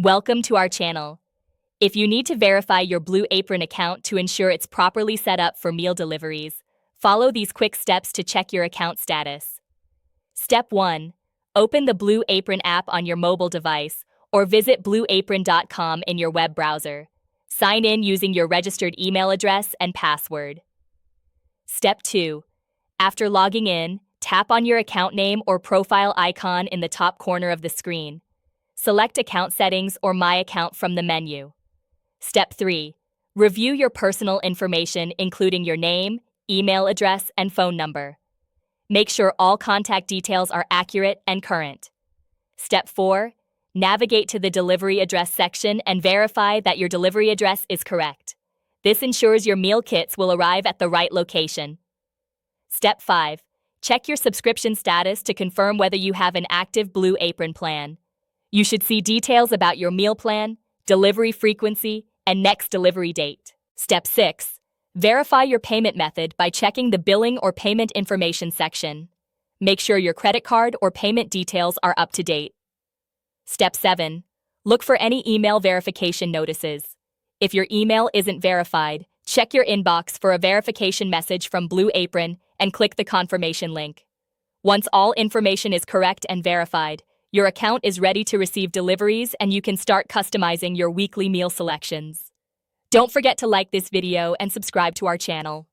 Welcome to our channel. If you need to verify your Blue Apron account to ensure it's properly set up for meal deliveries, follow these quick steps to check your account status. Step 1. Open the Blue Apron app on your mobile device or visit blueapron.com in your web browser. Sign in using your registered email address and password. Step 2. After logging in, tap on your account name or profile icon in the top corner of the screen. Select Account Settings or My Account from the menu. Step 3. Review your personal information, including your name, email address, and phone number. Make sure all contact details are accurate and current. Step 4. Navigate to the delivery address section and verify that your delivery address is correct. This ensures your meal kits will arrive at the right location. Step 5. Check your subscription status to confirm whether you have an active Blue Apron plan. You should see details about your meal plan, delivery frequency, and next delivery date. Step 6. Verify your payment method by checking the billing or payment information section. Make sure your credit card or payment details are up to date. Step 7. Look for any email verification notices. If your email isn't verified, check your inbox for a verification message from Blue Apron and click the confirmation link. Once all information is correct and verified, your account is ready to receive deliveries and you can start customizing your weekly meal selections. Don't forget to like this video and subscribe to our channel.